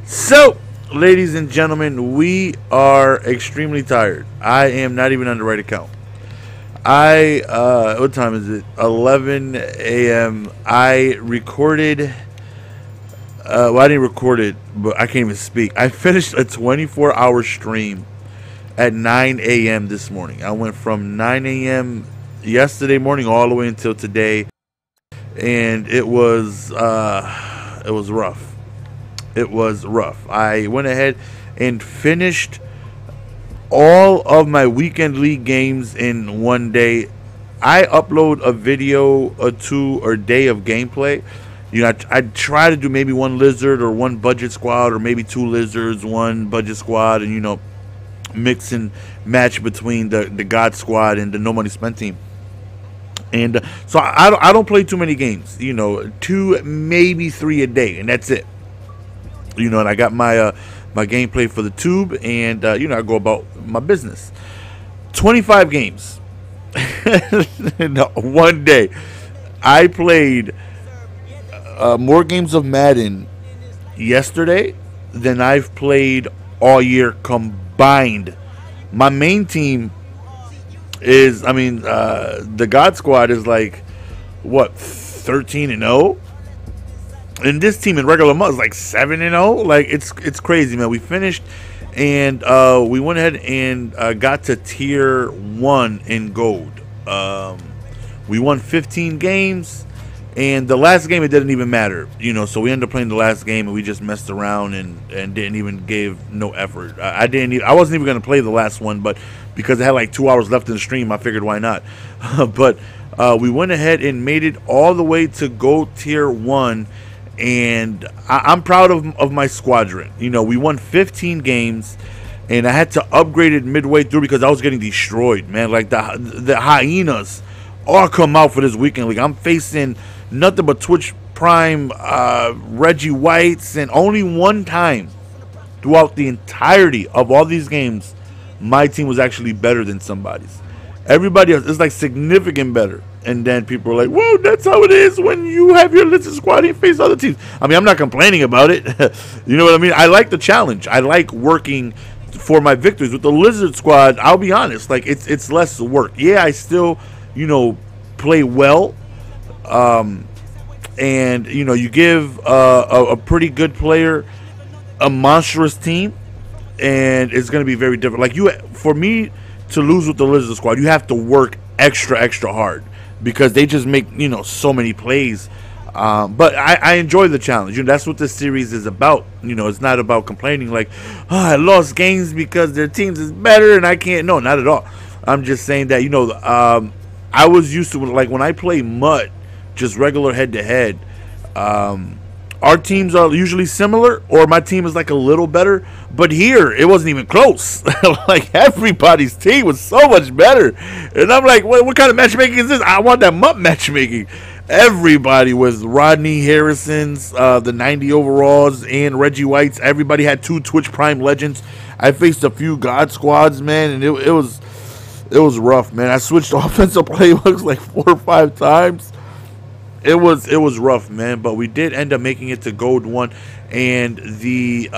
So, ladies and gentlemen, we are extremely tired. I am not even on the right account. What time is it? 11 a.m. I recorded, well, I didn't record it, but I can't even speak. I finished a 24-hour stream at 9 a.m. this morning. I went from 9 a.m. yesterday morning all the way until today, and it was rough. It was rough. I went ahead and finished all of my weekend league games in one day. I upload a video or two a day of gameplay. You know, I try to do maybe one lizard or one budget squad, or maybe two lizards, one budget squad, and, you know, mix and match between the God squad and the no money spent team. And so I don't play too many games. You know, two, maybe three a day, and that's it. You know, and I got my my gameplay for the tube, and you know, I go about my business. 25 games in one day. I played more games of Madden yesterday than I've played all year combined. My main team is, I mean, the God Squad is like, what, 13-0? And this team in regular months is like 7-0. Like, it's crazy, man. We finished, and we went ahead and got to tier 1 in gold. We won 15 games, and the last game it didn't even matter, you know. So we ended up playing the last game, and we just messed around and didn't even give no effort. I wasn't even gonna play the last one, but because I had like 2 hours left in the stream, I figured why not. But we went ahead and made it all the way to gold tier 1. And I'm proud of my squadron. You know, we won 15 games, and I had to upgrade it midway through because I was getting destroyed, man. Like the hyenas all come out for this weekend league. I'm facing nothing but Twitch Prime, Reggie Whites, and only one time throughout the entirety of all these games, my team was actually better than somebody's. Everybody else is like significant better. And then people are like, whoa, that's how it is when you have your lizard squad and you face other teams. I mean, I'm not complaining about it. You know what I mean? I like the challenge. I like working for my victories. With the lizard squad, I'll be honest, like, it's less work. Yeah, I still, you know, play well. And, you know, you give a pretty good player a monstrous team, and it's going to be very different. Like, for me to lose with the lizard squad, you have to work extra hard, because they just make, you know, so many plays. But I enjoy the challenge. You know, that's what this series is about. You know, it's not about complaining like, oh, I lost games because their teams is better and I can't. No, not at all. I'm just saying that, you know, I was used to, like, when I play MUT, just regular head-to-head, our teams are usually similar, or my team is like a little better. But here, it wasn't even close. Like, everybody's team was so much better. And I'm like, what kind of matchmaking is this? I want that MUT matchmaking. Everybody was Rodney Harrison's, the 90 overalls, and Reggie White's. Everybody had 2 Twitch Prime legends. I faced a few God squads, man, and it was rough, man. I switched offensive playbooks like 4 or 5 times. It was rough, man, but we did end up making it to gold 1, and the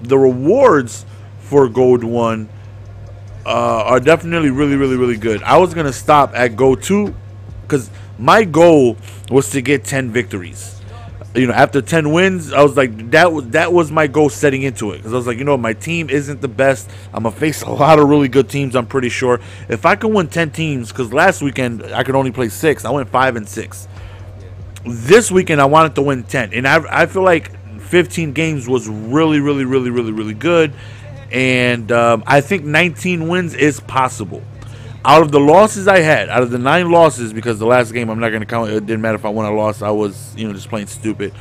rewards for gold 1 are definitely really good. I was gonna stop at gold 2 because my goal was to get 10 victories. You know, after 10 wins, I was like, that was my goal setting into it, because I was like, you know, my team isn't the best. I'm gonna face a lot of really good teams. I'm pretty sure if I can win 10 teams, because last weekend I could only play 6. I went 5-6. This weekend I wanted to win 10, and I feel like 15 games was really good, and I think 19 wins is possible. Out of the losses I had, out of the 9 losses, because the last game I'm not going to count, it didn't matter if I won or lost, I was, you know, just playing stupid.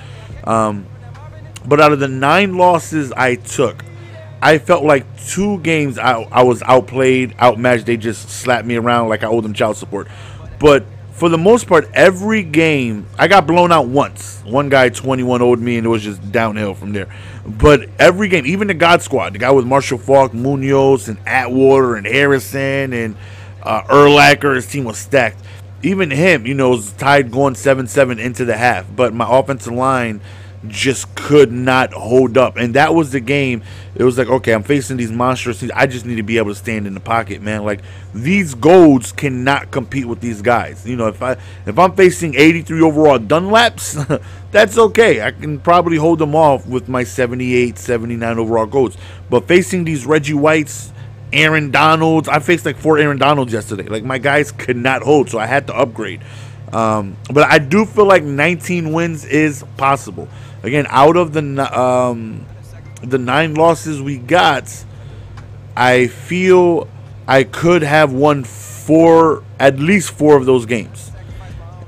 But out of the 9 losses I took, I felt like 2 games I was outplayed, outmatched. They just slapped me around like I owed them child support. But for the most part, every game, I got blown out once. One guy, 21, owed me, and it was just downhill from there. But every game, even the God Squad, the guy with Marshall Falk, Munoz, and Atwater, and Harrison, and Urlacher, his team was stacked. Even him, you know, was tied going 7-7 into the half. But my offensive line just could not hold up. And that was the game. It was like, okay, I'm facing these monstrous teams. I just need to be able to stand in the pocket, man. Like, these golds cannot compete with these guys. You know, if I'm facing 83 overall Dunlaps, that's okay. I can probably hold them off with my 78, 79 overall golds. But facing these Reggie Whites, Aaron Donalds, I faced like 4 Aaron Donalds yesterday. Like, my guys could not hold, so I had to upgrade. But I do feel like 19 wins is possible. Again, out of the 9 losses we got, I feel I could have won at least 4 of those games.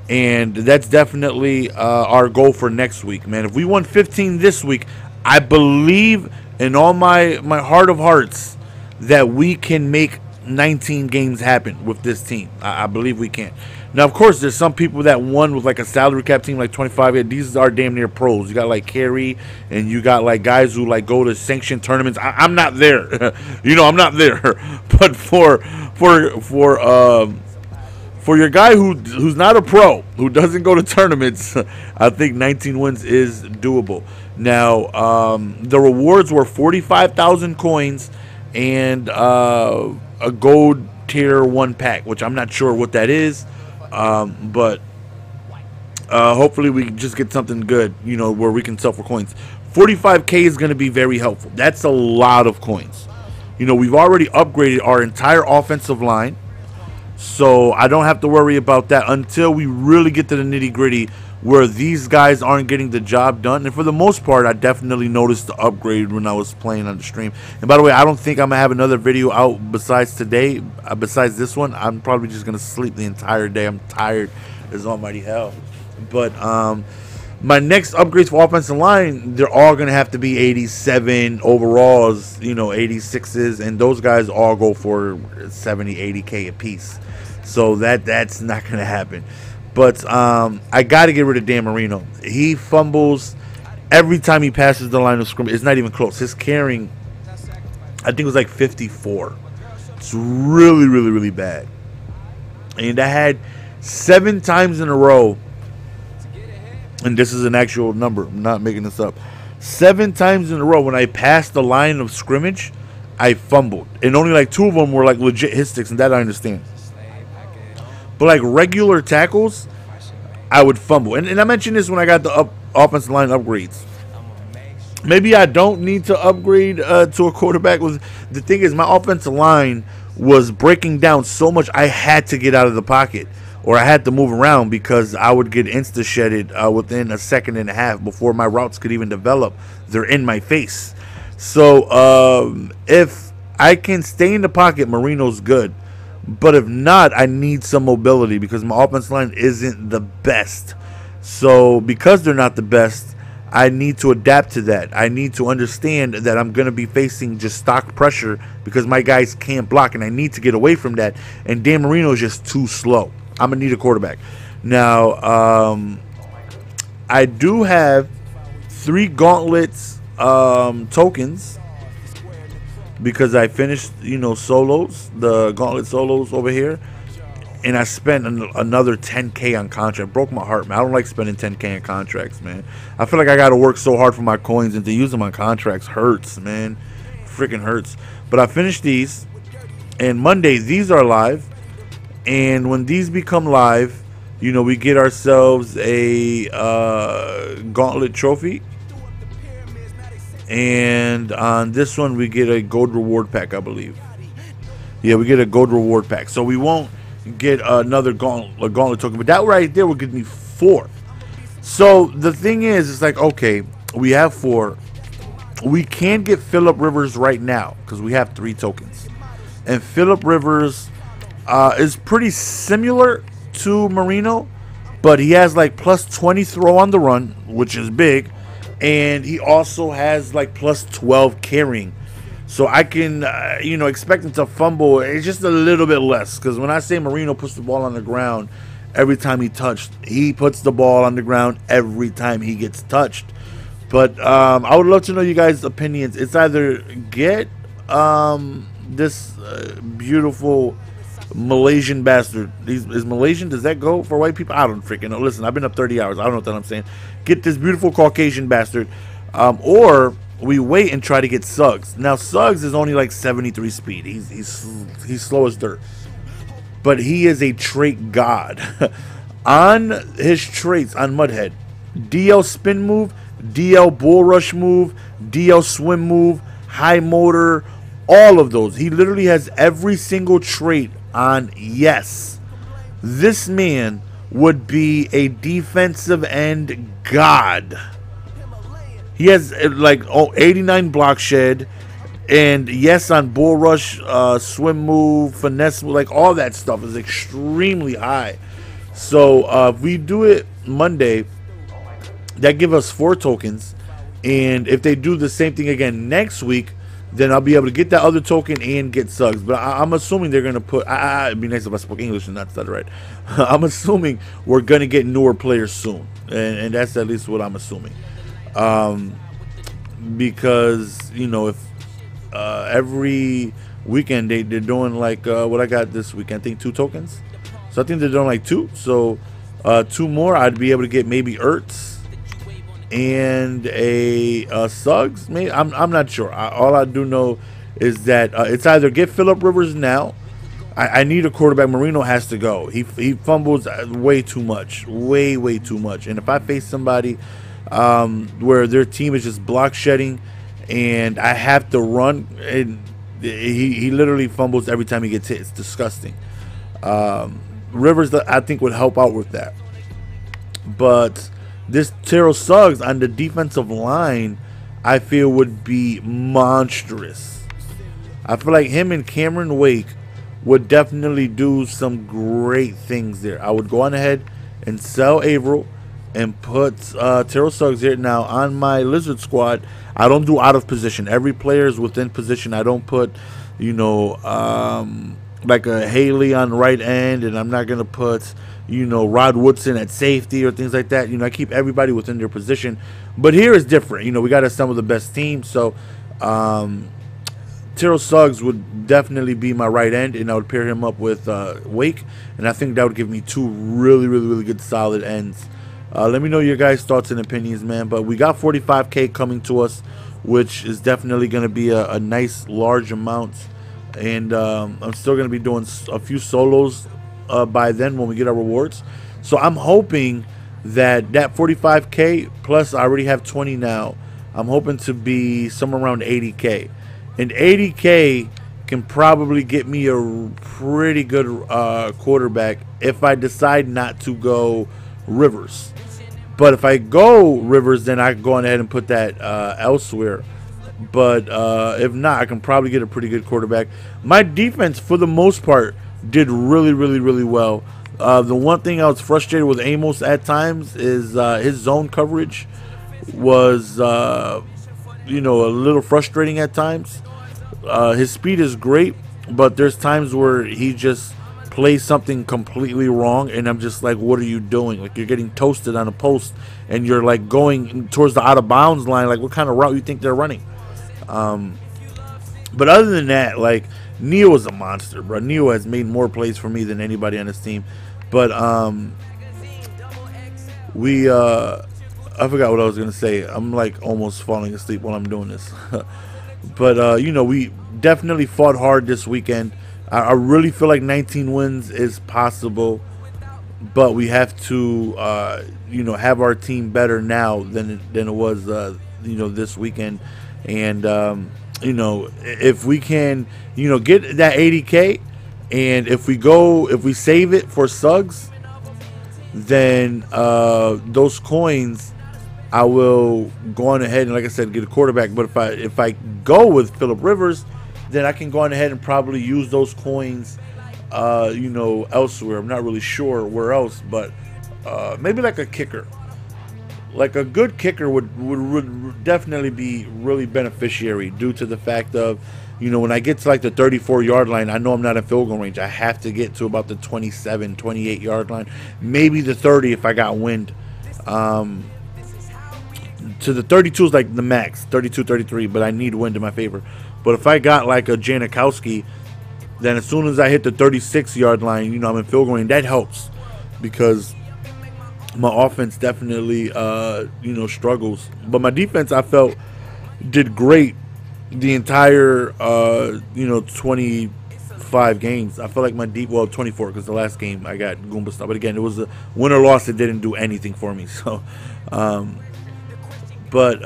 And that's definitely our goal for next week, man. If we won 15 this week, I believe in all my heart of hearts that we can make 19 games happen with this team. I believe we can. Now, of course, there's some people that won with like a salary cap team like 25. Yeah, these are damn near pros. You got like Carey, and you got like guys who like go to sanctioned tournaments. I'm not there. You know, I'm not there. But for your guy who's not a pro, who doesn't go to tournaments, I think 19 wins is doable. Now, the rewards were 45,000 coins and a gold tier 1 pack, which I'm not sure what that is. But hopefully we just get something good, you know, where we can sell for coins. 45k is going to be very helpful. That's a lot of coins. You know, we've already upgraded our entire offensive line, so I don't have to worry about that until we really get to the nitty-gritty where these guys aren't getting the job done. And for the most part, I definitely noticed the upgrade when I was playing on the stream. And by the way, I don't think I'm going to have another video out besides today, besides this one. I'm probably just going to sleep the entire day. I'm tired as almighty hell. But my next upgrades for offensive line, they're all going to have to be 87 overalls, you know, 86s. And those guys all go for 70, 80k a piece. So that's not going to happen. But I got to get rid of Dan Marino. He fumbles every time he passes the line of scrimmage. It's not even close. His carrying, I think it was like 54. It's really, really, really bad. And I had 7 times in a row, and this is an actual number, I'm not making this up. 7 times in a row when I passed the line of scrimmage, I fumbled. And only like 2 of them were like legit hit sticks, and that I understand. But like regular tackles, I would fumble. And I mentioned this when I got the offensive line upgrades. Maybe I don't need to upgrade to a quarterback. The thing is, my offensive line was breaking down so much I had to get out of the pocket. Or I had to move around because I would get insta-shedded within a second and a half before my routes could even develop. They're in my face. So if I can stay in the pocket, Marino's good. But if not, I need some mobility because my offensive line isn't the best. So because they're not the best, I need to adapt to that. I need to understand that I'm going to be facing just stock pressure because my guys can't block, and I need to get away from that. And Dan Marino is just too slow. I'm going to need a quarterback. Now, I do have 3 Gauntlets tokens, because I finished, you know, solos, the Gauntlet solos over here, and I spent another 10k on contract. Broke my heart, man. I don't like spending 10k on contracts, man. I feel like I got to work so hard for my coins, and to use them on contracts hurts, man. Freaking hurts. But I finished these, and Monday these are live, and when these become live, you know, we get ourselves a Gauntlet trophy. And on this one, we get a gold reward pack, I believe. Yeah, we get a gold reward pack. So we won't get another gauntlet token. But that right there will give me 4. So the thing is, it's like, okay, we have 4. We can't get Phillip Rivers right now because we have 3 tokens. And Phillip Rivers is pretty similar to Marino, but he has like plus 20 throw on the run, which is big. And he also has like plus 12 carrying. So I can, you know, expect him to fumble. It's just a little bit less. Because when I say Marino puts the ball on the ground every time he touched, he puts the ball on the ground every time he gets touched. But I would love to know you guys' opinions. It's either get this beautiful Malaysian bastard. Is Malaysian, does that go for white people? I don't freaking know. Listen, I've been up 30 hours. I don't know what I'm saying. get this beautiful Caucasian bastard, or we wait and try to get Suggs. Now Suggs is only like 73 speed. He's slow as dirt, but he is a trait god. On his traits on Mudhead, DL spin move, DL bull rush move, DL swim move, high motor, all of those. He literally has every single trait on yes. This man would be a defensive end god. He has like 89 block shed, and yes on bull rush, swim move, finesse move, like all that stuff is extremely high. So if we do it Monday, that give us 4 tokens, and if they do the same thing again next week, then I'll be able to get that other token and get Suggs. But I'm assuming they're going to put... it'd be nice if I spoke English and not stutter right. I'm assuming we're going to get newer players soon. And that's at least what I'm assuming. Because, you know, if every weekend they're doing like what I got this weekend, I think 2 tokens. So I think they're doing like 2. So 2 more, I'd be able to get maybe Ertz and a Suggs. Maybe I'm not sure. All I do know is that it's either get Phillip Rivers now. I need a quarterback. Marino has to go. He fumbles way too much, way too much. And if I face somebody where their team is just block shedding, and I have to run, and he literally fumbles every time he gets hit. It's disgusting. Rivers, I think, would help out with that. But this Terrell Suggs on the defensive line, I feel, would be monstrous. I feel like him and Cameron Wake would definitely do some great things there. I would go on ahead and sell Averill and put Terrell Suggs here. Now, on my Lizard squad, I don't do out of position. Every player is within position. I don't put, you know, like a Haley on the right end, and I'm not going to put, you know, Rod Woodson at safety or things like that. You know, I keep everybody within their position. But here is different. You know, we got to assemble the best team. So, Terrell Suggs would definitely be my right end, and I would pair him up with Wake. And I think that would give me 2 really good solid ends. Let me know your guys' thoughts and opinions, man. But we got 45K coming to us, which is definitely going to be a nice, large amount. And I'm still going to be doing a few solos by then when we get our rewards. So I'm hoping that 45K plus I already have 20 now. I'm hoping to be somewhere around 80K. And 80K can probably get me a pretty good quarterback if I decide not to go Rivers. But if I go Rivers, then I can go on ahead and put that elsewhere. But if not, I can probably get a pretty good quarterback. My defense, for the most part, did really well. The one thing I was frustrated with Amos at times is his zone coverage was, you know, a little frustrating at times. His speed is great, but there's times where he just plays something completely wrong, and I'm just like, what are you doing? Like, you're getting toasted on a post, and you're like going towards the out of bounds line. Like, what kind of route you think they're running? But other than that, like, Neo is a monster, bro. Neo has made more plays for me than anybody on this team. But I forgot what I was gonna say. I'm like almost falling asleep while I'm doing this. But you know, we definitely fought hard this weekend. I really feel like 19 wins is possible, but we have to you know, have our team better now than it was you know, this weekend. And you know, if we can, you know, get that 80K, and if we save it for Suggs, then those coins, I will go on ahead and, like I said, get a quarterback. But if I go with Phillip Rivers, then I can go on ahead and probably use those coins, you know, elsewhere. I'm not really sure where else, but maybe like a kicker. Like a good kicker would definitely be really beneficiary, due to the fact of, you know, when I get to like the 34-yard line, I know I'm not in field goal range. I have to get to about the 27, 28-yard line, maybe the 30 if I got wind. To the 32 is like the max, 32, 33, but I need wind in my favor. But if I got like a Janikowski, then as soon as I hit the 36-yard line, you know, I'm in field goal range. That helps, because my offense definitely, struggles. But my defense, I felt, did great the entire, 25 games. I feel like my 24 because the last game I got Goomba stuff. But again, it was a win or loss. It didn't do anything for me. So, um, but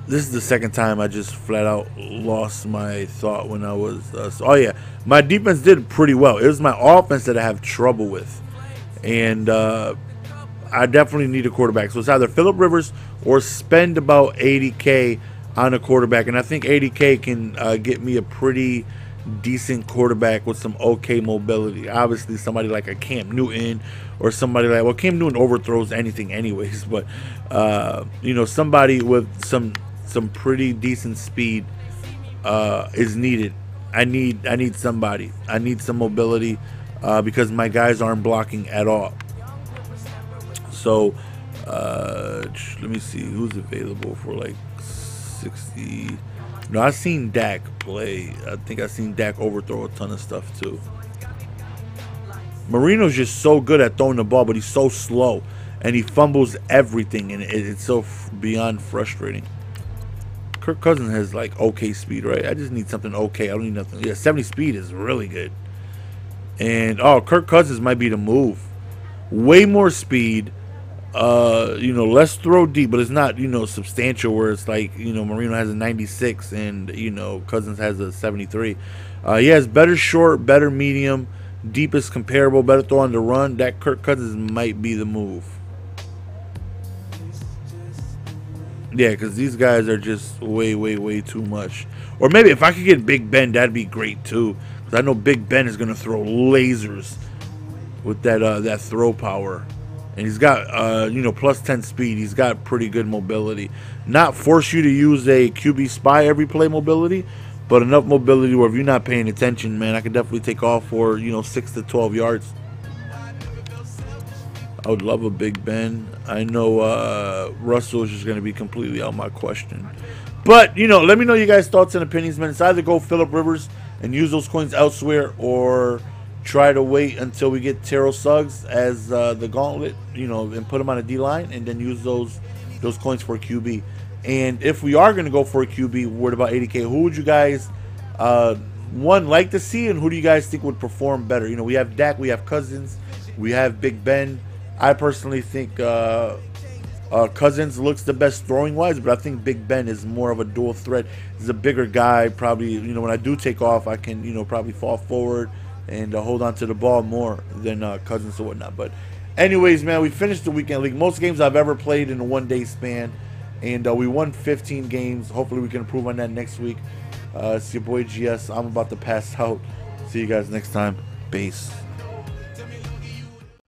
this is the second time I just flat out lost my thought when I was. Oh yeah, my defense did pretty well. It was my offense that I have trouble with, and I definitely need a quarterback. So it's either Phillip Rivers or spend about 80K on a quarterback, and I think 80K can get me a pretty decent quarterback with some okay mobility. Obviously, somebody like a Cam Newton or somebody like, well, Cam Newton overthrows anything anyways, but somebody with some pretty decent speed is needed. I need somebody. I need some mobility because my guys aren't blocking at all. So let me see who's available for like 60. No, I've seen Dak play. I think I've seen Dak overthrow a ton of stuff too. Marino's just so good at throwing the ball, but he's so slow and he fumbles everything, and it's so beyond frustrating. Kirk Cousins has like okay speed, right? I just need something okay. I don't need nothing. Yeah, 70 speed is really good. And Kirk Cousins might be the move. Way more speed. Less throw deep, but it's not, substantial where it's like, Marino has a 96 and, Cousins has a 73. He has better short, better medium, deepest comparable, better throw on the run. That Kirk Cousins might be the move. Yeah, because these guys are just way, way, way too much. Or maybe if I could get Big Ben, that'd be great too. Because I know Big Ben is going to throw lasers with that throw power. And he's got, plus 10 speed. He's got pretty good mobility. Not force you to use a QB spy every play mobility, but enough mobility where if you're not paying attention, man, I could definitely take off for, 6 to 12 yards. I would love a Big Ben. I know Russell is just going to be completely out of my question. But, let me know your guys' thoughts and opinions, man. It's either go Phillip Rivers and use those coins elsewhere, or try to wait until we get Terrell Suggs as the Gauntlet, and put him on a D-line, and then use those coins for a QB. And if we are going to go for a QB, worried about 80K, who would you guys, like to see, and who do you guys think would perform better? We have Dak, we have Cousins, we have Big Ben. I personally think Cousins looks the best throwing-wise, but I think Big Ben is more of a dual threat. He's a bigger guy. Probably, when I do take off, I can, probably fall forward and hold on to the ball more than Cousins or whatnot. But anyways, man, we finished the weekend league. Most games I've ever played in a one-day span, and we won 15 games. Hopefully we can improve on that next week. It's your boy GS. I'm about to pass out. See you guys next time. Peace.